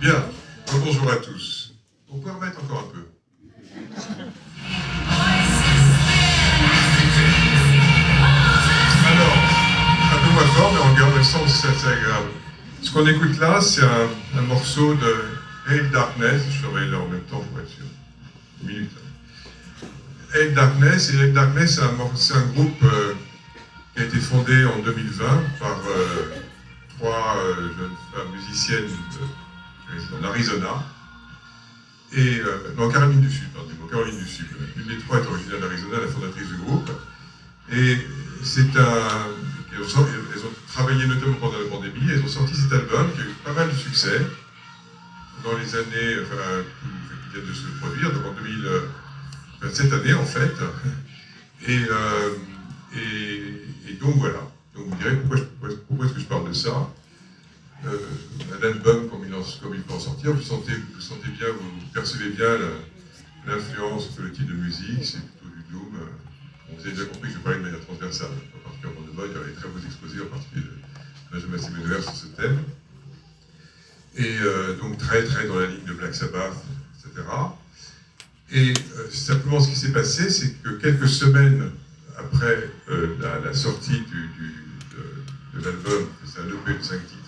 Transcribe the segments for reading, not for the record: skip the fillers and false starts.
Bien, bonjour à tous. On peut remettre encore un peu. Alors, un peu moins fort, mais en gardant le son, c'est assez agréable. Ce qu'on écoute là, c'est un morceau de Hail Darkness. Je surveille là en même temps pour être sûr. Une minute. Hail Darkness, et Hail Darkness, c'est un groupe qui a été fondé en 2020 par trois jeunes femmes musiciennes en Arizona. Et en Caroline du Sud, en Caroline du Sud. Une des trois est originaire d'Arizona, la fondatrice du groupe. Et elles ont travaillé notamment pendant la pandémie, elles ont sorti cet album qui a eu pas mal de succès dans les années qui viennent de se produire, donc cette année en fait. Et donc voilà. Donc vous direz pourquoi est-ce que je parle de ça. Un album comme il peut en sortir, vous sentez bien, vous percevez bien l'influence que le type de musique, c'est plutôt du doom. Vous avez déjà compris que je parlais de manière transversale, en particulier en mode, il y avait très beaux exposés, en particulier de Benjamin Simenauer sur ce thème. Et donc très dans la ligne de Black Sabbath, etc. Et simplement ce qui s'est passé, c'est que quelques semaines après la sortie de l'album, c'est un EP de 5 titres,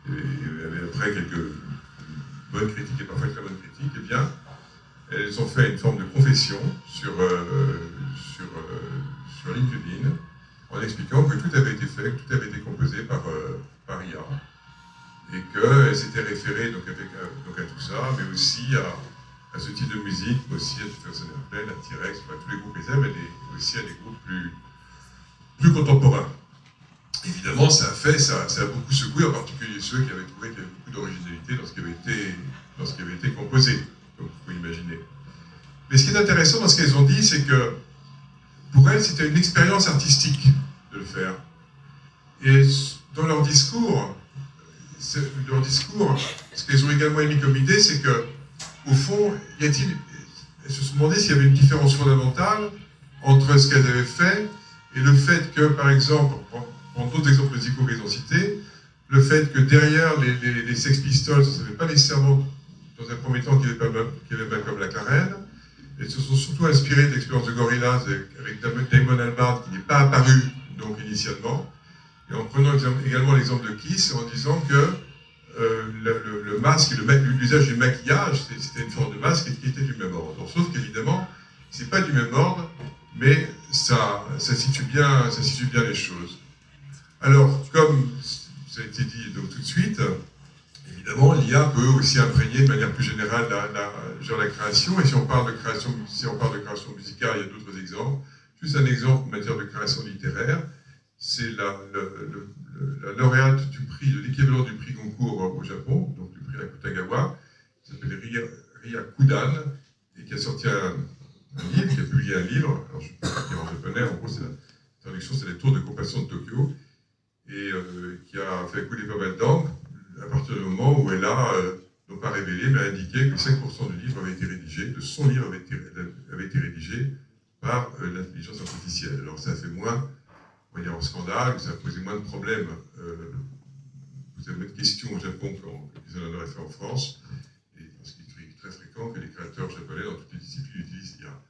et après quelques bonnes critiques et parfois très bonnes critiques, eh bien, elles ont fait une forme de confession sur LinkedIn en expliquant que tout avait été fait, que tout avait été composé par IA et qu'elles s'étaient référées donc à tout ça, mais aussi à ce type de musique, aussi à Jefferson Airplane, à T-Rex, à tous les groupes les aiment, mais aussi à des groupes plus contemporains. Évidemment, ça a beaucoup secoué, en particulier ceux qui avaient trouvé qu'il y avait beaucoup d'originalité dans ce qui avait été composé, donc vous pouvez imaginer. Mais ce qui est intéressant dans ce qu'elles ont dit, c'est que pour elles, c'était une expérience artistique de le faire. Et dans leur discours, ce qu'elles ont également émis comme idée, c'est que, au fond, elles se sont demandé s'il y avait une différence fondamentale entre ce qu'elles avaient fait et le fait que, par exemple, en d'autres exemples musicaux qu'ils ont cités, le fait que derrière les Sex Pistols, ça ne savait pas nécessairement, dans un premier temps, qu'il y avait Malcolm McLaren. Elles se sont surtout inspirées de l'expérience de Gorillaz avec Damon Albarn, qui n'est pas apparu donc initialement, et en prenant également l'exemple de Kiss, en disant que le masque et l'usage du maquillage, c'était une forme de masque qui était du même ordre. Sauf qu'évidemment, c'est pas du même ordre, mais ça situe bien les choses. Alors, comme ça a été dit donc tout de suite, évidemment, l'IA peut aussi imprégner de manière plus générale la création. Et si on parle de création musicale, il y a d'autres exemples. Juste un exemple en matière de création littéraire, c'est la lauréate du prix, de l'équivalent du prix Goncourt au Japon, donc du prix Akutagawa, qui s'appelle Ria Kudan, et qui a sorti un livre, qui a publié un livre, alors je ne peux pas dire en japonais, en gros, la traduction, c'est les Tours de compassion de Tokyo, et qui a fait couler pas mal d'encre à partir du moment où elle a, non pas révélé, mais indiqué que 5% du livre avait été rédigé, de son livre avait été rédigé par l'intelligence artificielle. Alors ça a fait moins, on va dire, en scandale, ça a posé moins de problèmes, vous avez moins de questions au Japon qu'ils en auraient fait en France, et parce qu'il est très fréquent que les créateurs japonais dans toutes les disciplines utilisent l'IA.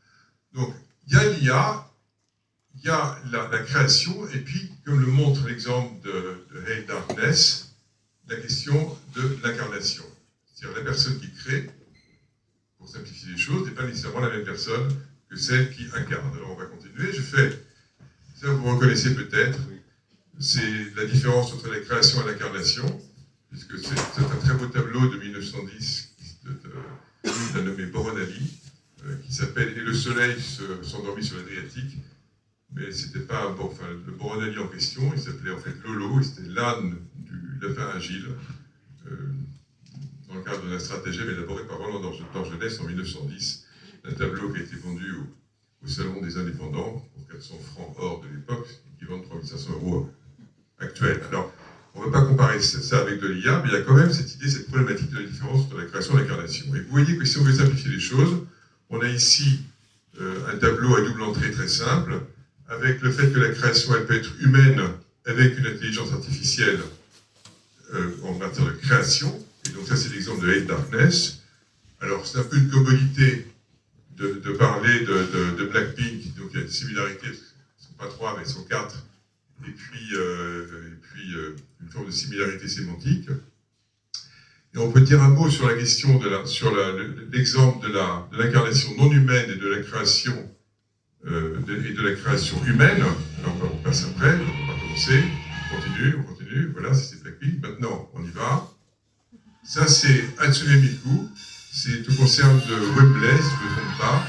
Donc, il y a l'IA, il y a la création, et puis, comme le montre l'exemple de Hail Darkness, la question de l'incarnation. C'est-à-dire la personne qui crée, pour simplifier les choses, n'est pas nécessairement la même personne que celle qui incarne. Alors on va continuer. Ça vous reconnaissez peut-être, c'est la différence entre la création et l'incarnation, puisque c'est un très beau tableau de 1910 d'un nommé Boronali, qui s'appelle « Et le soleil s'endormit sur l'Adriatique ». Mais c'était pas le Boronali en question, il s'appelait en fait Lolo, et c'était l'âne du lapin agile, dans le cadre d'un stratagème élaboré par Roland d'Orgelès en 1910, un tableau qui a été vendu au Salon des Indépendants pour 400 francs or de l'époque, équivalent de 3500 € actuels. Alors, on ne va pas comparer ça avec de l'IA, mais il y a quand même cette problématique de la différence entre la création et l'incarnation. Et vous voyez que si on veut simplifier les choses, on a ici un tableau à double entrée très simple, avec le fait que la création, elle peut être humaine avec une intelligence artificielle en matière de création, Et donc ça, c'est l'exemple de Hate Darkness. Alors, c'est un peu une commodité de parler de Blackpink. Donc, il y a des similarités, ils ne sont pas 3, mais ils sont 4. Et puis une forme de similarité sémantique. Et on peut dire un mot sur la question l'exemple de l'incarnation non humaine et de la création humaine. Alors, on passe après, on va commencer, on continue, voilà, c'est Blackpink. Maintenant, on y va. Ça, c'est Hatsune Miku, c'est tout concerne de Webley, si je ne me trompe pas.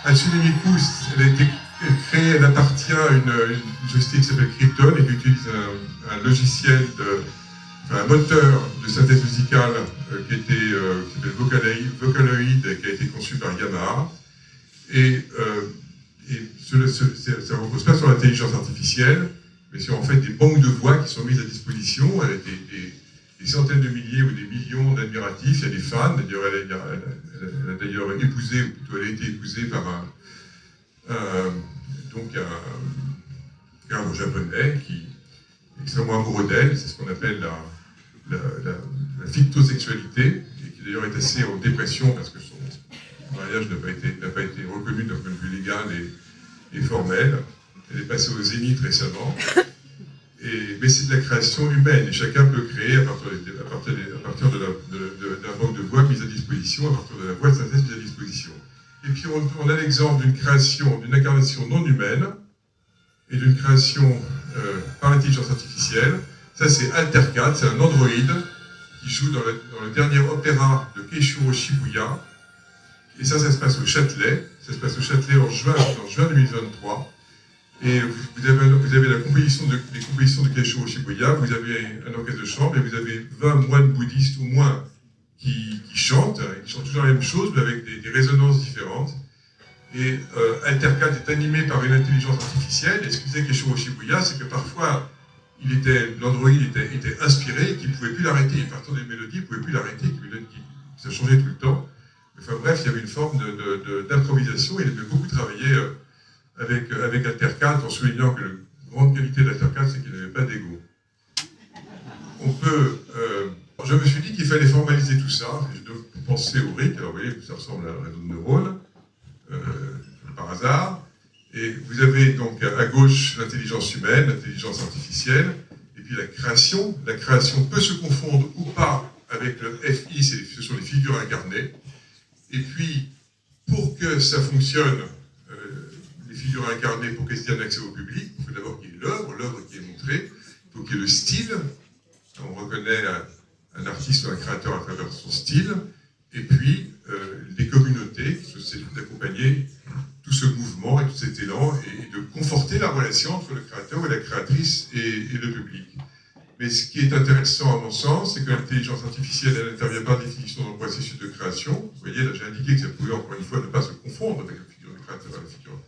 Hatsune Miku, elle a été créée, elle appartient à une société qui s'appelle Krypton et qui utilise un logiciel un moteur de synthèse musicale qui s'appelle Vocaloid, qui a été conçu par Yamaha. Et ça ne repose pas sur l'intelligence artificielle, mais sur en fait des banques de voix qui sont mises à disposition avec des centaines de milliers ou des millions d'admiratifs. Il y a des fans. D'ailleurs, elle a d'ailleurs épousé, ou plutôt elle a été épousée par un garde japonais qui est extrêmement amoureux d'elle. C'est ce qu'on appelle la fictosexualité, et qui d'ailleurs est assez en dépression parce que son mariage n'a pas été reconnu d'un point de vue légal et formel. Elle est passée au Zénith récemment. Mais c'est de la création humaine, et chacun peut créer à partir de la banque de voix mise à disposition, à partir de la voix de synthèse mise à disposition. Et puis on a l'exemple d'une incarnation non humaine et d'une création par l'intelligence artificielle. Ça, c'est Altercat, c'est un androïde qui joue dans le dernier opéra de Keishiro Shibuya. Et ça se passe au Châtelet. Ça se passe au Châtelet en juin 2023. Et vous avez les compositions de Keishiro Shibuya, vous avez un orchestre de chambre et vous avez 20 moines bouddhistes au moins qui chantent. Ils chantent toujours la même chose, mais avec des résonances différentes. Et Altercat est animé par une intelligence artificielle. Et ce que disait Keishiro Shibuya, c'est que parfois, l'androïde était inspiré et qu'il ne pouvait plus l'arrêter. Il partait des mélodies, il ne pouvait plus l'arrêter, ça changeait tout le temps. Enfin bref, il y avait une forme d'improvisation. Il avait beaucoup travaillé avec Altercat, en soulignant que la grande qualité d'Altercat, c'est qu'il n'avait pas d'ego. Je me suis dit qu'il fallait formaliser tout ça. Je dois penser au RIC. Alors vous voyez, ça ressemble à un réseau de neurones, par hasard. Et vous avez donc à gauche l'intelligence humaine, l'intelligence artificielle, et puis la création. La création peut se confondre ou pas avec le FI, ce sont les figures incarnées. Et puis, pour que ça fonctionne, les figures incarnées, pour qu'elles aient un accès au public, il faut d'abord qu'il y ait l'œuvre qui est montrée, il faut qu'il y ait le style. On reconnaît un artiste ou un créateur à travers son style, et puis les communautés, c'est d'accompagner tout ce mouvement et tout cet élan, et de conforter la relation entre le créateur et la créatrice et le public. Mais ce qui est intéressant à mon sens, c'est que l'intelligence artificielle, elle n'intervient par définition dans le processus de création. Vous voyez, là j'ai indiqué que ça pouvait encore une fois ne pas se confondre avec la figure du créateur et la figure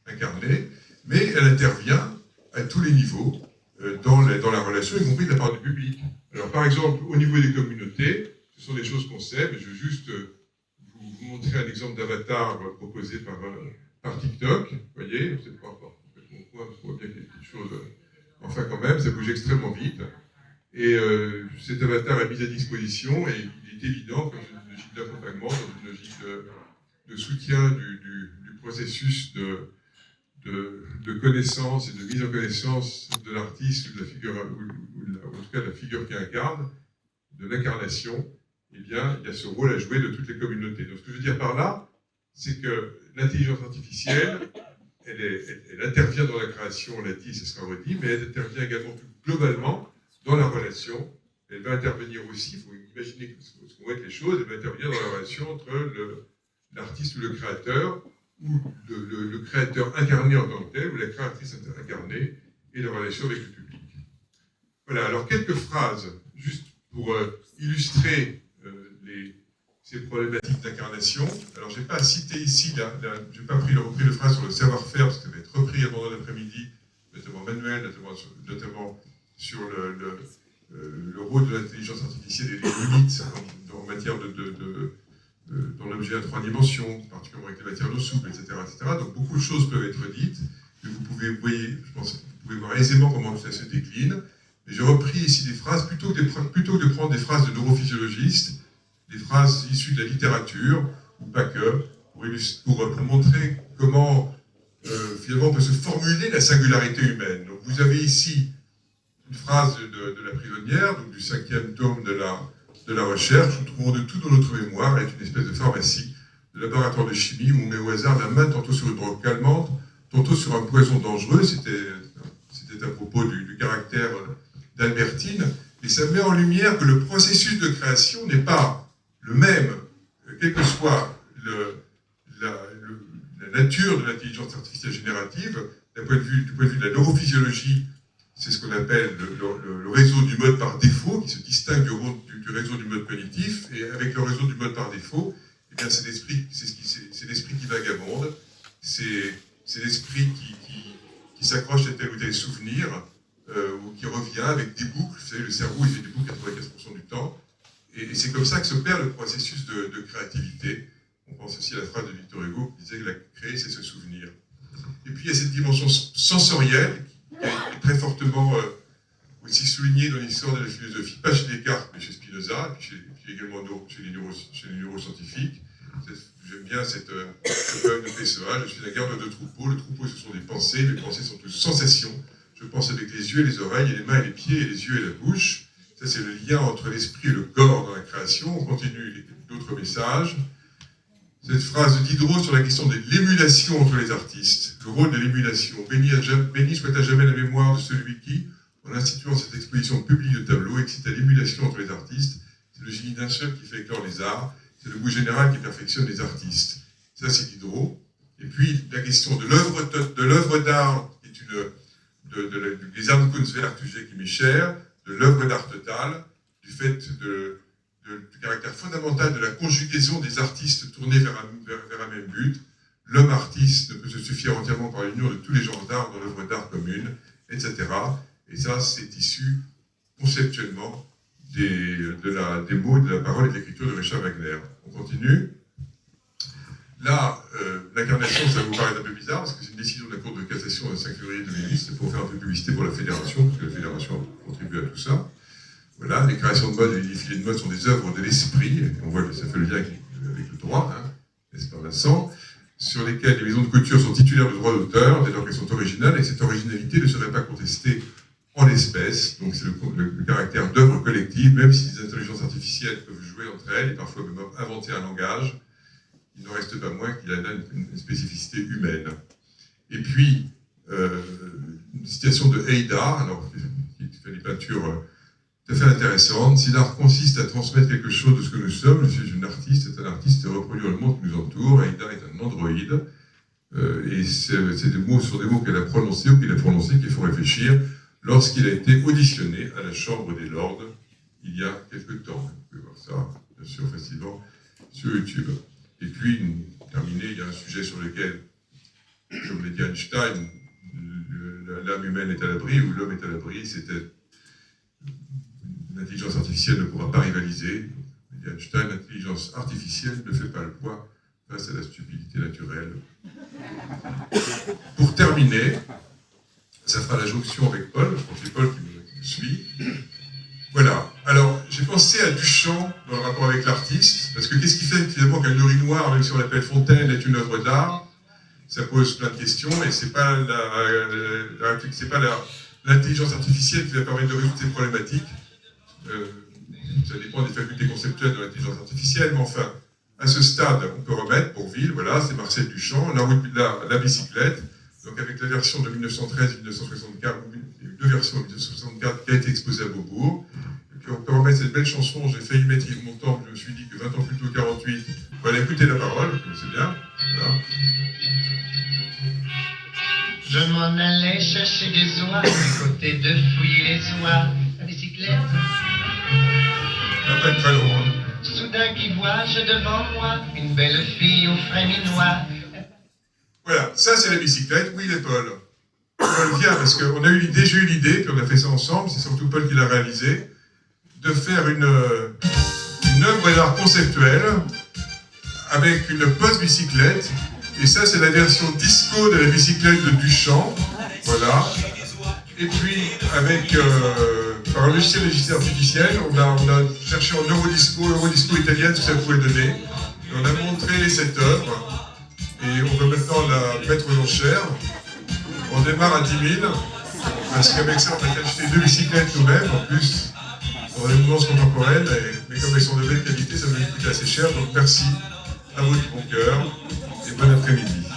incarnée, mais elle intervient à tous les niveaux dans la relation, y compris de la part du public. Alors par exemple, au niveau des communautés, ce sont des choses qu'on sait, mais je veux juste vous montrer un exemple d'avatar proposé par TikTok. Vous voyez, c'est pas complètement coin, parce qu'on voit bien qu'il y a des petites choses. Enfin, quand même, ça bouge extrêmement vite. Et cet avatar est mis à disposition, et il est évident, dans une logique d'accompagnement, dans une logique de soutien du processus de connaissance et de mise en connaissance de l'artiste ou de la figure, ou en tout cas de la figure qui incarne, de l'incarnation. Eh bien, il y a ce rôle à jouer de toutes les communautés. Donc, ce que je veux dire par là, c'est que l'intelligence artificielle, elle intervient dans la création, on l'a dit, ce sera redit, mais elle intervient également plus globalement dans la relation. Elle va intervenir aussi, il faut imaginer ce qu'on voit avec les choses, elle va intervenir dans la relation entre l'artiste ou le créateur, ou le créateur incarné en tant que tel, ou la créatrice incarnée, et la relation avec le public. Voilà, alors quelques phrases, juste pour illustrer ces problématiques d'incarnation. Alors, je n'ai pas cité ici, je n'ai pas repris le phrase sur le savoir-faire, parce que ça va être repris pendant l'après-midi, notamment manuel, notamment sur le rôle de l'intelligence artificielle et les limites en matière dans l'objet à 3 dimensions, particulièrement avec les matériaux souples, etc., etc. Donc, beaucoup de choses peuvent être dites, mais vous pouvez voir aisément comment ça se décline. Mais j'ai repris ici des phrases, plutôt que de prendre des phrases de neurophysiologistes, des phrases issues de la littérature, ou pas que, pour montrer comment finalement on peut se formuler la singularité humaine. Donc vous avez ici une phrase de la prisonnière, donc du 5e tome de la recherche. Nous trouvons de tout dans notre mémoire, est une espèce de pharmacie, de laboratoire de chimie où on met au hasard la main tantôt sur une drogue calmante, tantôt sur un poison dangereux. C'était à propos du caractère d'Albertine, et ça met en lumière que le processus de création n'est pas le même, quelle que soit la nature de l'intelligence artificielle générative. Du point de vue de la neurophysiologie, c'est ce qu'on appelle le réseau du mode par défaut, qui se distingue du réseau du mode cognitif, et avec le réseau du mode par défaut, eh bien c'est l'esprit qui vagabonde, c'est l'esprit qui s'accroche à tel ou tel souvenir, ou qui revient avec des boucles. Vous savez, le cerveau, il fait des boucles 95% du temps, et c'est comme ça que s'opère le processus de créativité. On pense aussi à la phrase de Victor Hugo qui disait que la créer, c'est se souvenir. Et puis il y a cette dimension sensorielle qui est très fortement aussi soulignée dans l'histoire de la philosophie, pas chez Descartes, mais chez Spinoza, et puis également chez les neuroscientifiques. J'aime bien cette poème de Pessoa, je suis la garde de troupeau. Le troupeau, ce sont des pensées, les pensées sont toutes sensations. Je pense avec les yeux et les oreilles, et les mains et les pieds, et les yeux et la bouche. Ça, c'est le lien entre l'esprit et le corps dans la création. On continue d'autres messages. Cette phrase de Diderot sur la question de l'émulation entre les artistes, le rôle de l'émulation. Béni soit à jamais la mémoire de celui qui, en instituant cette exposition publique de tableaux, excite à l'émulation entre les artistes. C'est le génie d'un seul qui fait éclore les arts, c'est le goût général qui perfectionne les artistes. Ça, c'est Diderot. Et puis, la question de l'œuvre d'art, qui est des arts de Kunstwerk, sujet qui m'est cher, de l'œuvre d'art totale, du fait du caractère fondamental de la conjugaison des artistes tournés vers un même but. L'homme artiste ne peut se suffire entièrement par l'union de tous les genres d'art dans l'œuvre d'art commune, etc. Et ça, c'est issu conceptuellement des mots, de la parole et de l'écriture de Richard Wagner. On continue. Là, l'incarnation, ça vous paraît un peu bizarre, parce que c'est une décision de la Cour de cassation le 5 février 2008, c'est pour faire un peu de publicité pour la Fédération, parce que la Fédération contribue à tout ça. Voilà, les créations de mode et les défilés de mode sont des œuvres de l'esprit, et on voit que ça fait le lien avec le droit, hein, n'est-ce pas Vincent, sur lesquelles les maisons de couture sont titulaires de droits d'auteur, dès lors qu'elles sont originales, et cette originalité ne serait pas contestée en l'espèce. Donc c'est le caractère d'œuvre collective, même si les intelligences artificielles peuvent jouer entre elles, et parfois même inventer un langage, il n'en reste pas moins qu'il y a là une spécificité humaine. Et puis, une citation de Haydar, alors, qui fait des peintures tout à fait intéressantes. Si l'art consiste à transmettre quelque chose de ce que nous sommes, je suis une artiste, c'est un artiste de reproduire le monde qui nous entoure. Haydar est un androïde, et c'est des mots sur des mots qu'elle a prononcés ou qu'il a prononcés qu'il faut réfléchir lorsqu'il a été auditionné à la Chambre des Lords il y a quelque temps. Vous pouvez voir ça, bien sûr, facilement sur YouTube. Et puis, terminé, il y a un sujet sur lequel, comme l'a dit Einstein, l'âme humaine est à l'abri, ou l'homme est à l'abri, c'était l'intelligence artificielle ne pourra pas rivaliser. Il dit Einstein, l'intelligence artificielle ne fait pas le poids face à la stupidité naturelle. Pour terminer, ça fera la jonction avec Paul, je pense que c'est Paul qui me suit. Voilà. Alors, j'ai pensé à Duchamp dans le rapport avec l'artiste, parce que qu'est-ce qui fait finalement qu'un urinoir, même si on l'appelle Fontaine, est une œuvre d'art? Ça pose plein de questions, et c'est pas l'intelligence artificielle qui va permettre de résoudre ces problématiques. Ça dépend des facultés conceptuelles de l'intelligence artificielle, mais enfin, à ce stade, on peut remettre pour ville, voilà, c'est Marcel Duchamp, la bicyclette, donc avec la version de 1913 et 1964, il y a eu deux versions de 1964 qui a été exposée à Beaubourg. Et puis on peut remettre cette belle chanson, j'ai failli mettre Yves Montand, je me suis dit que 20 ans plus tôt, 48, voilà, écoutez la parole, c'est bien. Voilà. Je m'en allais chercher des oies, du côté de fouiller les oies, la bicyclette. Pas très loin. Soudain qui vois, j'ai devant moi une belle fille au frais minois. Voilà, ça c'est la bicyclette, oui les Paul. Paul vient parce qu'on a eu l'idée, j'ai eu l'idée, puis on a fait ça ensemble, c'est surtout Paul qui l'a réalisé, de faire une œuvre d'art conceptuelle avec une post-bicyclette, et ça c'est la version disco de la bicyclette de Duchamp, voilà. Et puis avec un logiciel artificiel, on a cherché en Eurodisco italienne ce que ça pouvait donner. Et on a montré cette œuvre et on va maintenant la mettre aux enchères. On démarre à 10 000 parce qu'avec ça on a acheté 2 bicyclettes nous-mêmes en plus pour les mouvances contemporaines, mais comme elles sont de belle qualité, ça va nous coûter assez cher. Donc merci à vous de bon cœur et bon après-midi.